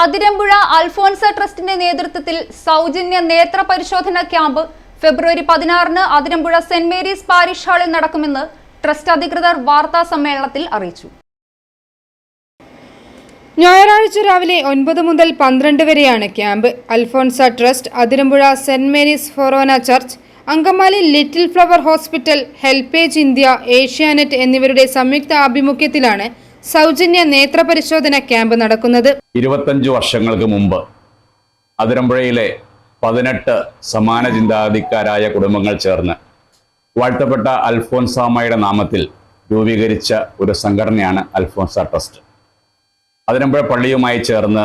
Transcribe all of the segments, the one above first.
അതിരമ്പുഴ അൽഫോൻസ ട്രസ്റ്റിന്റെ നേതൃത്വത്തിൽ സൗജന്യ നേത്ര പരിശോധന ക്യാമ്പ് ഫെബ്രുവരി 16-ന് അതിരമ്പുഴ സെന്റ് മേരീസ് പാരിഷ് ഹാളിൽ നടക്കുമെന്ന് ട്രസ്റ്റ് അധികൃതർ വാർത്താ സമ്മേളനത്തിൽ അറിയിച്ചു. ഞായറാഴ്ച രാവിലെ 9 മുതൽ 12 വരെയാണ് camp. Alphonsa trust, Athirampuzha saint Mary's ഫൊറോന church, Angamaly little flower hospital, HelpAge India, Asianet എന്നിവരുടെ സംയുക്ത ആഭിമുഖ്യത്തിലാണ് സൗജന്യ നേത്രപരിശോധന ക്യാമ്പ് നടക്കുന്നത്. 25 വർഷങ്ങൾക്ക് മുമ്പ് അതിരമ്പുഴയിലെ 18 സമാന ചിന്താഗതിക്കാരായ കുടുംബങ്ങൾ ചേർന്ന് വാഴ്ത്തപ്പെട്ട അൽഫോൻസാമ്മയുടെ നാമത്തിൽ രൂപീകരിച്ച ഒരു സംഘടനയാണ് അൽഫോൻസ ട്രസ്റ്റ്. അതിരമ്പുഴ പള്ളിയുമായി ചേർന്ന്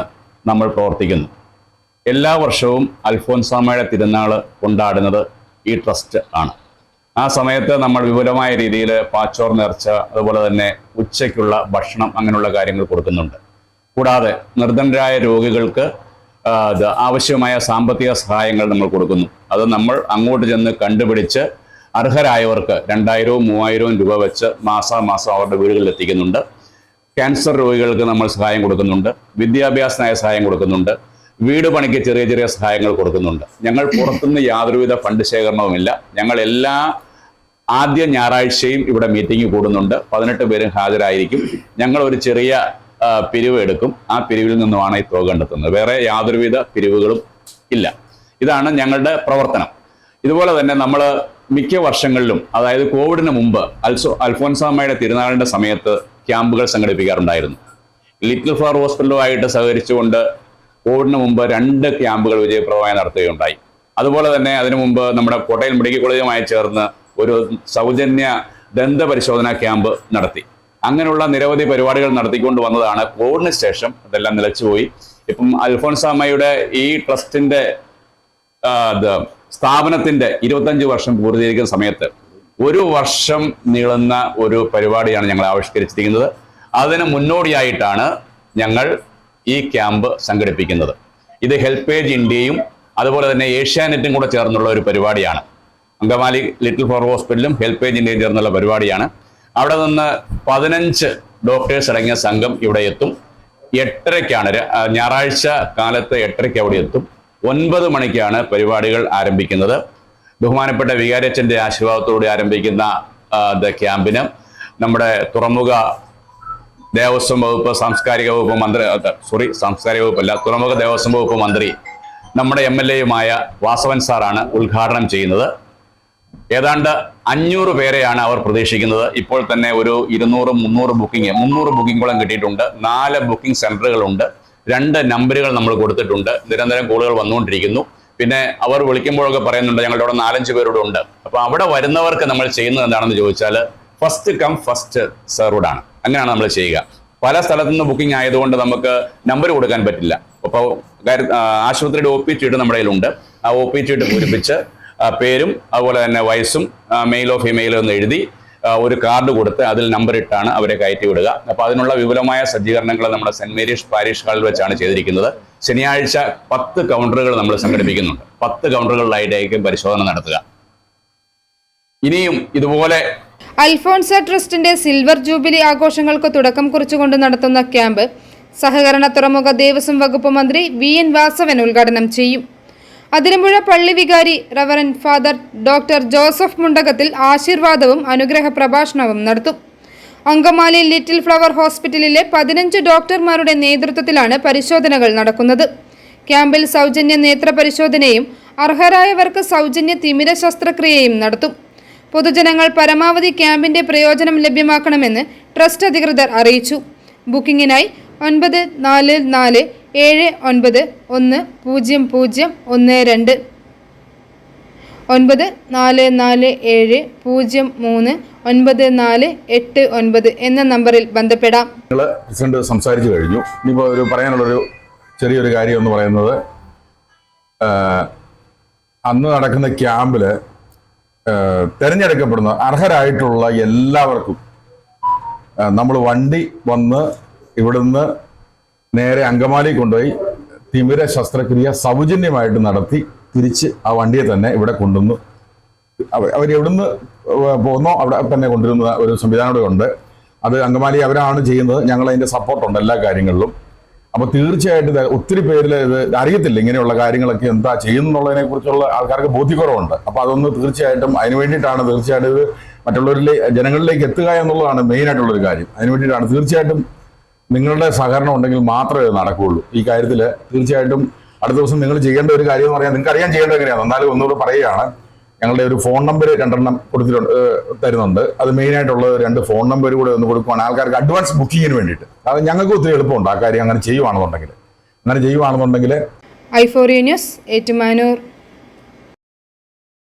നമ്മൾ പ്രവർത്തിക്കുന്നു. എല്ലാ വർഷവും അൽഫോൻസാമ്മയുടെ തിരുനാൾ കൊണ്ടാടുന്നത് ഈ ട്രസ്റ്റ് ആണ്. ആ സമയത്ത് നമ്മൾ വിപുലമായ രീതിയിൽ പാച്ചോർ നേർച്ച, അതുപോലെ തന്നെ ഉച്ചയ്ക്കുള്ള ഭക്ഷണം, അങ്ങനെയുള്ള കാര്യങ്ങൾ കൊടുക്കുന്നുണ്ട്. കൂടാതെ നിർധനരായ രോഗികൾക്ക് ആവശ്യമായ സാമ്പത്തിക സഹായങ്ങൾ നമ്മൾ കൊടുക്കുന്നു. അത് നമ്മൾ അങ്ങോട്ട് ചെന്ന് കണ്ടുപിടിച്ച് അർഹരായവർക്ക് 2000-വും 3000-വും രൂപ വെച്ച് മാസാമാസം അവരുടെ വീടുകളിൽ എത്തിക്കുന്നുണ്ട്. ക്യാൻസർ രോഗികൾക്ക് നമ്മൾ സഹായം കൊടുക്കുന്നുണ്ട്. വിദ്യാഭ്യാസനായ സഹായം കൊടുക്കുന്നുണ്ട്. വീട് പണിക്ക് ചെറിയ ചെറിയ സഹായങ്ങൾ കൊടുക്കുന്നുണ്ട്. ഞങ്ങൾ പുറത്തുനിന്ന് യാതൊരുവിധ ഫണ്ട് ശേഖരണവുമില്ല. ഞങ്ങൾ എല്ലാ ആദ്യ ഞായറാഴ്ചയും ഇവിടെ മീറ്റിംഗ് കൂടുന്നുണ്ട്. 18 പേരും ഹാജരായിരിക്കും. ഞങ്ങൾ ഒരു ചെറിയ പിരിവ് എടുക്കും. ആ പിരിവിൽ നിന്നുമാണ് ഈ തുക കണ്ടെത്തുന്നത്. വേറെ യാതൊരുവിധ പിരിവുകളും ഇല്ല. ഇതാണ് ഞങ്ങളുടെ പ്രവർത്തനം. ഇതുപോലെ തന്നെ നമ്മൾ മിക്ക വർഷങ്ങളിലും, അതായത് കോവിഡിന് മുമ്പ് അൽഫോൻസാമ്മയുടെ തിരുനാളിൻ്റെ സമയത്ത് ക്യാമ്പുകൾ സംഘടിപ്പിക്കാറുണ്ടായിരുന്നു. ലിറ്റിൽ ഫ്ലവർ ഹോസ്പിറ്റലുമായിട്ട് സഹകരിച്ചുകൊണ്ട് കോവിഡിന് മുമ്പ് 2 ക്യാമ്പുകൾ വിജയപ്രദമായി നടത്തുകയുണ്ടായി. അതുപോലെ തന്നെ അതിനു മുമ്പ് നമ്മുടെ കോട്ടയം മെഡിക്കൽ കോളേജുമായി ചേർന്ന് ഒരു സൗജന്യ ദന്ത പരിശോധനാ ക്യാമ്പ് നടത്തി. അങ്ങനെയുള്ള നിരവധി പരിപാടികൾ നടത്തിക്കൊണ്ട് വന്നതാണ്. കോവിഡിന് ശേഷം അതെല്ലാം നിലച്ചുപോയി. ഇപ്പം അൽഫോൻസാമ്മയുടെ ഈ ട്രസ്റ്റിന്റെ സ്ഥാപനത്തിന്റെ 25 വർഷം പൂർത്തീകരിക്കുന്ന സമയത്ത് 1 വർഷം നീളുന്ന ഒരു പരിപാടിയാണ് ഞങ്ങൾ ആവിഷ്കരിച്ചിരിക്കുന്നത്. അതിന് മുന്നോടിയായിട്ടാണ് ഞങ്ങൾ ഈ ക്യാമ്പ് സംഘടിപ്പിക്കുന്നത്. ഇത് ഹെൽപ്പേജ് ഇന്ത്യയും അതുപോലെ തന്നെ ഏഷ്യാനെറ്റും കൂടെ ചേർന്നുള്ള ഒരു പരിപാടിയാണ്. അങ്കമാലി ലിറ്റിൽ ഫ്ലവർ ഹോസ്പിറ്റലും ഹെൽപ്പേജ് ഇന്ത്യയും ചേർന്നുള്ള പരിപാടിയാണ്. അവിടെ നിന്ന് 15 ഡോക്ടേഴ്സ് അടങ്ങിയ സംഘം ഇവിടെ എത്തും. 8:30-ക്കാണ് ഞായറാഴ്ച കാലത്ത് 8:30-ക്ക് അവിടെ എത്തും. 9 മണിക്കാണ് പരിപാടികൾ ആരംഭിക്കുന്നത്. ബഹുമാനപ്പെട്ട വികാരിയച്ഛൻ്റെ ആശീർവാദത്തോടെ ആരംഭിക്കുന്ന ക്യാമ്പിന് നമ്മുടെ തുറമുഖ ദേവസ്വം വകുപ്പ് സാംസ്കാരിക വകുപ്പ് മന്ത്രി, സാംസ്കാരിക വകുപ്പല്ല, തുറമുഖ ദേവസ്വം വകുപ്പ് മന്ത്രി, നമ്മുടെ MLA-യുമായ വാസവൻ സാറാണ് ഉദ്ഘാടനം ചെയ്യുന്നത്. ഏതാണ്ട് 500 പേരെയാണ് അവർ പ്രതീക്ഷിക്കുന്നത്. ഇപ്പോൾ തന്നെ ഒരു 200-300 ബുക്കിങ്ങോളം കിട്ടിയിട്ടുണ്ട്. 4 ബുക്കിംഗ് സെന്ററുകളുണ്ട്. 2 നമ്പറുകൾ നമ്മൾ കൊടുത്തിട്ടുണ്ട്. നിരന്തരം കോളുകൾ വന്നുകൊണ്ടിരിക്കുന്നു. പിന്നെ അവർ വിളിക്കുമ്പോഴൊക്കെ പറയുന്നുണ്ട് ഞങ്ങളുടെ അവിടെ 4-5 പേരോട് ഉണ്ട്. അപ്പോൾ അവിടെ വരുന്നവർക്ക് നമ്മൾ ചെയ്യുന്നത് എന്താണെന്ന് ചോദിച്ചാൽ ഫസ്റ്റ് കം ഫസ്റ്റ് സെർവ്ഡ് ആണ്. അങ്ങനെയാണ് നമ്മൾ ചെയ്യുക. പല സ്ഥലത്തു നിന്ന് ബുക്കിംഗ് ആയതുകൊണ്ട് നമുക്ക് നമ്പർ കൊടുക്കാൻ പറ്റില്ല. അപ്പോൾ ആശുപത്രിയുടെ OP ചീട്ട് നമ്മുടെ കയ്യിലുണ്ട്. ആ OP ചീട്ട് പൂരിപ്പിച്ച് പേരും അതുപോലെ തന്നെ വയസ്സും മെയിലോ ഫീമെയിലോ എന്ന് എഴുതി ഒരു കാർഡ് കൊടുത്ത് അതിൽ നമ്പർ ഇട്ടാണ് അവരെ കയറ്റി വിടുക. അപ്പോൾ അതിനുള്ള വിപുലമായ സജ്ജീകരണങ്ങൾ നമ്മുടെ സെന്റ് മേരീസ് പാരിഷ് ഹാളിൽ വെച്ചാണ് ചെയ്തിരിക്കുന്നത്. ശനിയാഴ്ച 10 കൗണ്ടറുകൾ നമ്മൾ സംഘടിപ്പിക്കുന്നുണ്ട്. 10 കൗണ്ടറുകളിലായിട്ടായിരിക്കും പരിശോധന നടത്തുക. ഇനിയും ഇതുപോലെ അൽഫോൻസ ട്രസ്റ്റിന്റെ സിൽവർ ജൂബിലി ആഘോഷങ്ങൾക്ക് തുടക്കം കുറിച്ചുകൊണ്ട് നടത്തുന്ന ക്യാമ്പ് സഹകരണ തുറമുഖ ദേവസ്വം വകുപ്പ് മന്ത്രി VN വാസവൻ ഉദ്ഘാടനം ചെയ്യും. അതിരമ്പുഴ പള്ളി വികാരി reverend father doctor Joseph Mundakathil ആശീർവാദവും അനുഗ്രഹ പ്രഭാഷണവും നടത്തും. അങ്കമാലി ലിറ്റിൽ ഫ്ലവർ ഹോസ്പിറ്റലിലെ 15 ഡോക്ടർമാരുടെ നേതൃത്വത്തിലാണ് പരിശോധനകൾ നടക്കുന്നത്. ക്യാമ്പിൽ സൗജന്യ നേത്ര പരിശോധനയും അർഹരായവർക്ക് സൗജന്യ തിമിര ശസ്ത്രക്രിയയും നടത്തും. പൊതുജനങ്ങൾ പരമാവധി ക്യാമ്പിന്റെ പ്രയോജനം ലഭ്യമാക്കണമെന്ന് ട്രസ്റ്റ് അധികൃതർ അറിയിച്ചു. ബുക്കിംഗിനായി 9447910012 9447039489 എന്ന നമ്പറിൽ ബന്ധപ്പെടാം. പ്രസിഡന്റ് സംസാരിച്ചു കഴിഞ്ഞു. ഇനിയിപ്പോൾ പറയാനുള്ളൊരു ചെറിയൊരു കാര്യം എന്ന് പറയുന്നത്, അന്ന് നടക്കുന്ന ക്യാമ്പിൽ തിരഞ്ഞെടുക്കപ്പെടുന്ന അർഹരായിട്ടുള്ള എല്ലാവർക്കും നമ്മൾ വണ്ടി വന്ന് ഇവിടുന്ന് നേരെ അങ്കമാലി കൊണ്ടുപോയി തിമിര ശസ്ത്രക്രിയ സൗജന്യമായിട്ട് നടത്തി തിരിച്ച് ആ വണ്ടിയെ തന്നെ ഇവിടെ കൊണ്ടുവന്നു അവരെവിടുന്ന് പോകുന്നോ അവിടെ തന്നെ കൊണ്ടുവരുന്ന ഒരു സംവിധാനം ഉണ്ട്. അത് അങ്കമാലി അവരാണ് ചെയ്യുന്നത്. ഞങ്ങൾ അതിൻ്റെ സപ്പോർട്ടുണ്ട് എല്ലാ കാര്യങ്ങളിലും. അപ്പോൾ തീർച്ചയായിട്ടും ഒത്തിരി പേരിൽ ഇത് അറിയത്തില്ല, ഇങ്ങനെയുള്ള കാര്യങ്ങളൊക്കെ എന്താ ചെയ്യുന്നുള്ളതിനെ കുറിച്ചുള്ള ആൾക്കാർക്ക് ബോധ്യക്കുറവുണ്ട്. അപ്പോൾ അതൊന്ന് തീർച്ചയായിട്ടും അതിന് വേണ്ടിയിട്ടാണ് തീർച്ചയായിട്ടും ഇത് ജനങ്ങളിലേക്ക് എത്തുക എന്നുള്ളതാണ് മെയിനായിട്ടുള്ളൊരു കാര്യം. അതിന് വേണ്ടിയിട്ടാണ് തീർച്ചയായിട്ടും നിങ്ങളുടെ സഹകരണം ഉണ്ടെങ്കിൽ മാത്രമേ ഇത് നടക്കുകയുള്ളൂ. ഈ കാര്യത്തിൽ തീർച്ചയായിട്ടും അടുത്ത ദിവസം നിങ്ങൾ ചെയ്യേണ്ട ഒരു കാര്യം എന്ന് പറയാൻ നിങ്ങൾക്ക് അറിയാൻ ചെയ്യേണ്ടത് എങ്ങനെയാണ്, എന്നാലും ഒന്നുകൂടെ പറയുകയാണ്. ഞങ്ങളുടെ ഒരു ഫോൺ നമ്പർ 2 തരുന്നുണ്ട്. അത് മെയിനായിട്ടുള്ള 2 ഫോൺ നമ്പർ കൂടെ ഒന്ന് കൊടുക്കുകയാണ് ആൾക്കാർക്ക് അഡ്വാൻസ് ബുക്കിങ്ങിന് വേണ്ടിയിട്ട്. അത് ഞങ്ങൾക്ക് ഒത്തിരി എളുപ്പമുണ്ട് ആ കാര്യം അങ്ങനെ ചെയ്യുവാണെന്നുണ്ടെങ്കിൽ. i4 news Ettumanoor.